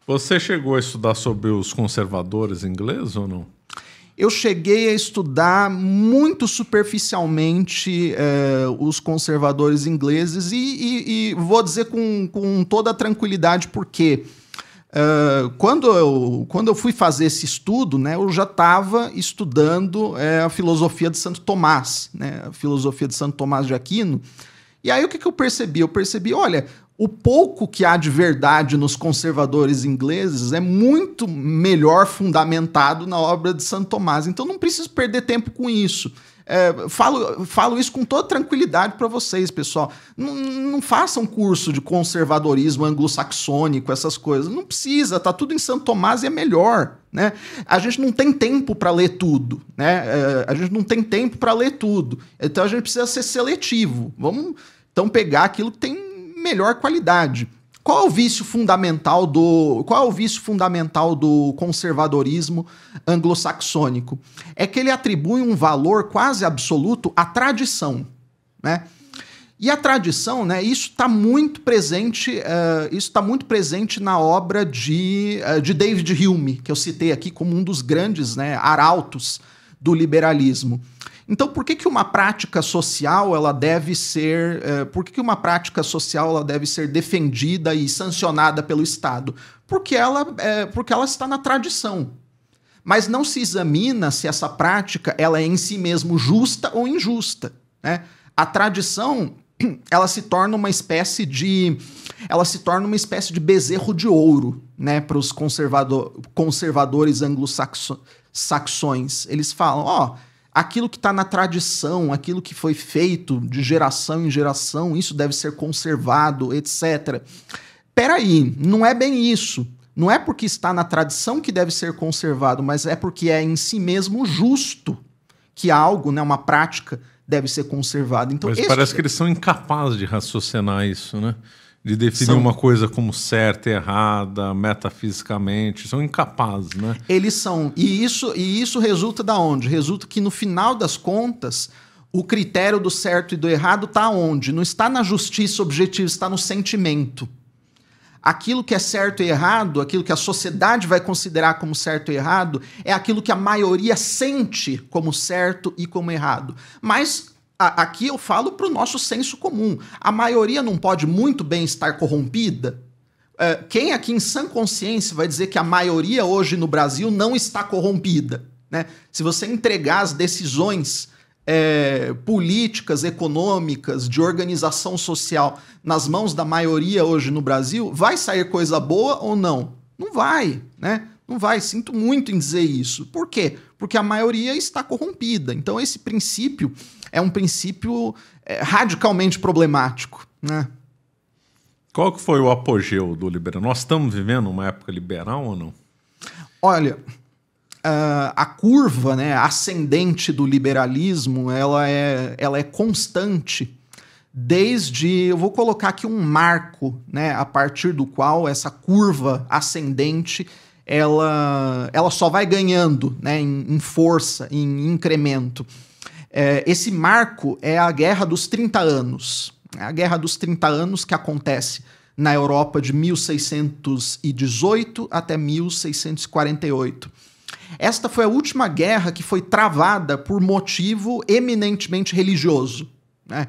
Você chegou a estudar sobre os conservadores ingleses ou não? Eu cheguei a estudar muito superficialmente os conservadores ingleses e vou dizer com toda a tranquilidade porque quando eu fui fazer esse estudo, né, eu já estava estudando a filosofia de Santo Tomás, né, a filosofia de Santo Tomás de Aquino. E aí o que eu percebi? Eu percebi, olha, o pouco que há de verdade nos conservadores ingleses é muito melhor fundamentado na obra de Santo Tomás. Então não preciso perder tempo com isso. Falo isso com toda tranquilidade para vocês, pessoal. Não façam curso de conservadorismo anglo-saxônico, essas coisas. Não precisa, tá tudo em Santo Tomás e é melhor, né? A gente não tem tempo para ler tudo, né? A gente não tem tempo para ler tudo. Então a gente precisa ser seletivo. Vamos então pegar aquilo que tem melhor qualidade. Qual é o vício fundamental do conservadorismo anglo-saxônico? É que ele atribui um valor quase absoluto à tradição, né? E a tradição, né, isso está muito presente na obra de David Hume, que eu citei aqui como um dos grandes, né, arautos do liberalismo. Então, por que uma prática social ela deve ser, defendida e sancionada pelo Estado? Porque ela está na tradição. Mas não se examina se essa prática ela é em si mesmo justa ou injusta, né? A tradição ela se torna uma espécie de bezerro de ouro, né, para os conservadores anglo-saxões. Eles falam, aquilo que está na tradição, aquilo que foi feito de geração em geração, isso deve ser conservado, etc. Peraí, não é bem isso. Não é porque está na tradição que deve ser conservado, mas é porque é em si mesmo justo que algo, né, uma prática, deve ser conservada. Então, mas parece que eles são incapazes de raciocinar isso, né? De definir uma coisa como certa e errada, metafisicamente. São incapazes, né? Eles são. E isso resulta da onde? Resulta que, no final das contas, o critério do certo e do errado está onde? Não está na justiça objetiva, está no sentimento. Aquilo que é certo e errado, aquilo que a sociedade vai considerar como certo e errado, é aquilo que a maioria sente como certo e como errado. Mas aqui eu falo para o nosso senso comum. A maioria não pode muito bem estar corrompida? Quem aqui em sã consciência vai dizer que a maioria hoje no Brasil não está corrompida, né? Se você entregar as decisões políticas, econômicas, de organização social nas mãos da maioria hoje no Brasil, vai sair coisa boa ou não? Não vai, né? Não vai, sinto muito em dizer isso. Por quê? Porque a maioria está corrompida. Então esse princípio é um princípio radicalmente problemático, né? Qual que foi o apogeu do liberalismo? Nós estamos vivendo uma época liberal ou não? Olha, a curva, né, ascendente do liberalismo, ela é constante desde... Eu vou colocar aqui um marco, né, a partir do qual essa curva ascendente ela só vai ganhando, né, em força, em incremento. Esse marco é a Guerra dos 30 Anos. A Guerra dos 30 Anos que acontece na Europa de 1618 até 1648. Esta foi a última guerra que foi travada por motivo eminentemente religioso, né?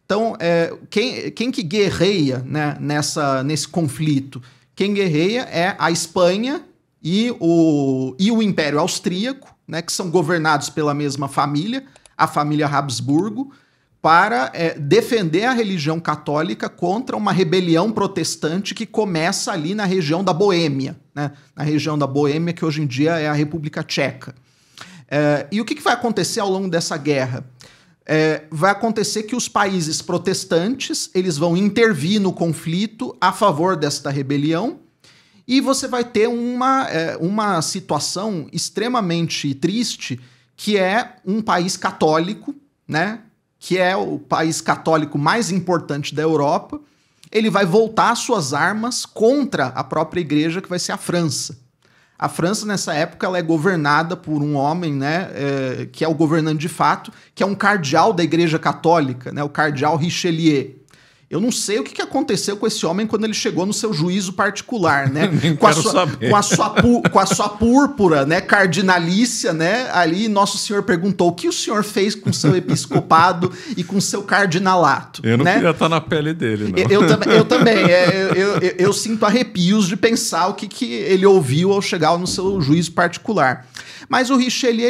Então, quem que guerreia, né, nesse conflito? Quem guerreia é a Espanha e o Império Austríaco, né, que são governados pela mesma família, a família Habsburgo, para defender a religião católica contra uma rebelião protestante que começa ali na região da Boêmia, né? Na região da Boêmia, que hoje em dia é a República Tcheca. E o que vai acontecer ao longo dessa guerra? Vai acontecer que os países protestantes eles vão intervir no conflito a favor desta rebelião e você vai ter uma situação extremamente triste, que é um país católico, né? Que é o país católico mais importante da Europa, ele vai voltar suas armas contra a própria igreja, que vai ser a França. A França, nessa época, ela é governada por um homem, né, que é o governante de fato, que é um cardeal da Igreja Católica, né, o cardeal Richelieu. Eu não sei o que aconteceu com esse homem quando ele chegou no seu juízo particular, né? Com a sua púrpura, né, cardinalícia, né? Ali Nosso Senhor perguntou: o que o senhor fez com seu episcopado e com seu cardinalato? Eu não né? queria estar na pele dele, não. Eu também. Eu sinto arrepios de pensar o que ele ouviu ao chegar no seu juízo particular. Mas o Richelieu,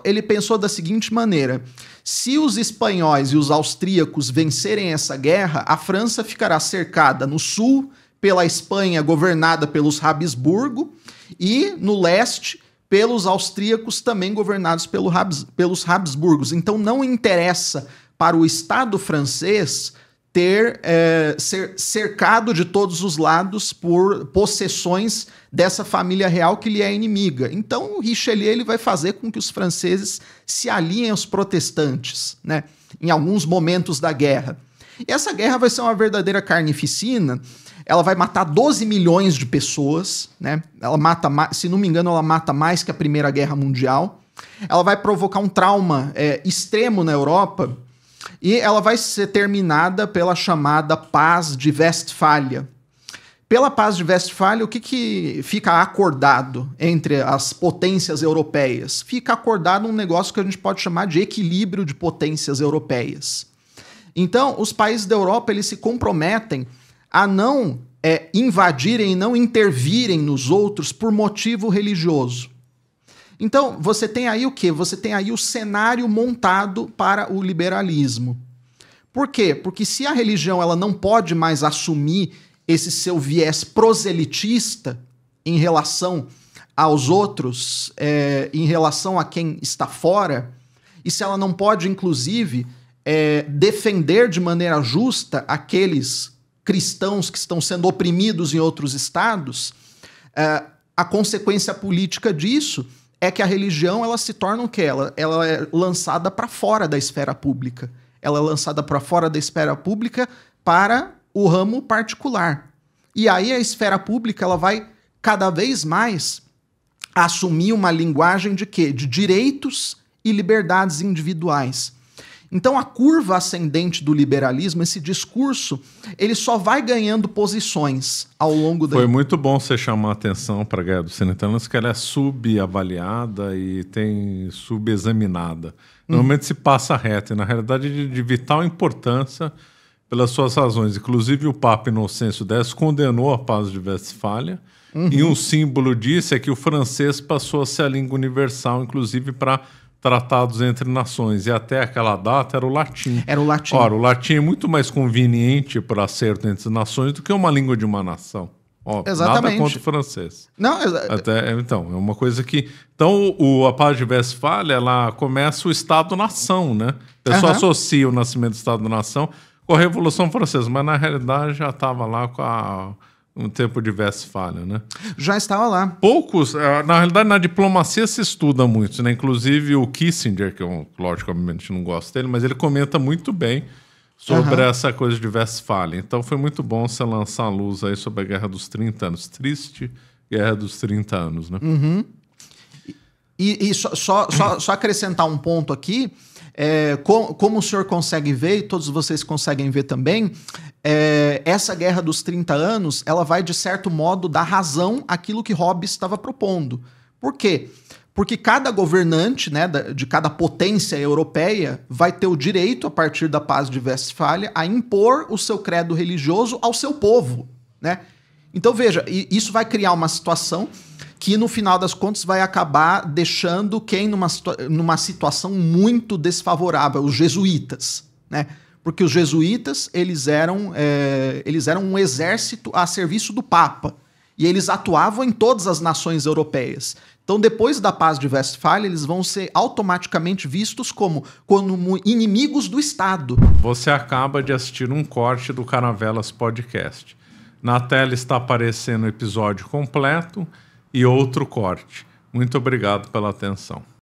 ele pensou da seguinte maneira: se os espanhóis e os austríacos vencerem essa guerra, a França ficará cercada no sul pela Espanha governada pelos Habsburgo e no leste pelos austríacos também governados pelos Habsburgos. Então não interessa para o Estado francês ser cercado de todos os lados por possessões dessa família real que lhe é inimiga. Então o Richelieu ele vai fazer com que os franceses se alinhem aos protestantes, né, em alguns momentos da guerra. E essa guerra vai ser uma verdadeira carnificina. Ela vai matar 12 milhões de pessoas, né? Ela mata, se não me engano, ela mata mais que a Primeira Guerra Mundial. Ela vai provocar um trauma extremo na Europa. E ela vai ser terminada pela chamada Paz de Westfália. Pela Paz de Westfália, o que fica acordado entre as potências europeias? Fica acordado um negócio que a gente pode chamar de equilíbrio de potências europeias. Então, os países da Europa eles se comprometem a não invadirem e não intervirem nos outros por motivo religioso. Então, você tem aí o quê? Você tem aí o cenário montado para o liberalismo. Por quê? Porque se a religião ela não pode mais assumir esse seu viés proselitista em relação aos outros, em relação a quem está fora, e se ela não pode, inclusive, defender de maneira justa aqueles cristãos que estão sendo oprimidos em outros estados, a consequência política disso é que a religião ela se torna o quê? Ela é lançada para fora da esfera pública. Ela é lançada para fora da esfera pública para o ramo particular. E aí a esfera pública ela vai cada vez mais assumir uma linguagem de quê? De direitos e liberdades individuais. Então a curva ascendente do liberalismo, esse discurso, ele só vai ganhando posições ao longo da... Foi muito bom você chamar a atenção para a Guerra dos 30 Anos, que ela é subavaliada e tem subexaminada. Normalmente se passa reto, e na realidade de vital importância pelas suas razões. Inclusive o Papa Inocêncio X condenou a Paz de Westfália, e um símbolo disso é que o francês passou a ser a língua universal, inclusive para tratados entre nações, e até aquela data era o latim. Era o latim. Ora, o latim é muito mais conveniente para acerto entre as nações do que uma língua de uma nação. Exatamente. Nada contra o francês. Não, então, é uma coisa que... Então, a Paz de Westfália, ela começa o Estado-nação, né? A pessoa associa o nascimento do Estado-nação com a Revolução Francesa, mas na realidade já estava lá com no tempo de Westfália, né? Já estava lá. Poucos, na realidade, na diplomacia se estuda muito, né? Inclusive o Kissinger, que eu, logicamente, não gosto dele, mas ele comenta muito bem sobre essa coisa de Westfália. Então foi muito bom você lançar a luz aí sobre a Guerra dos 30 Anos. Triste Guerra dos 30 Anos, né? E só acrescentar um ponto aqui, como o senhor consegue ver, e todos vocês conseguem ver também, essa Guerra dos 30 Anos, ela vai, de certo modo, dar razão àquilo que Hobbes estava propondo. Por quê? Porque cada governante, né, de cada potência europeia vai ter o direito, a partir da Paz de Westfália, a impor o seu credo religioso ao seu povo, né? Então, veja, isso vai criar uma situação que, no final das contas, vai acabar deixando quem numa situação muito desfavorável, os jesuítas, né? Porque os jesuítas, eles eram um exército a serviço do Papa, e eles atuavam em todas as nações europeias. Então, depois da Paz de Westfália, eles vão ser automaticamente vistos como inimigos do Estado. Você acaba de assistir um corte do Caravelas Podcast. Na tela está aparecendo o episódio completo e outro corte. Muito obrigado pela atenção.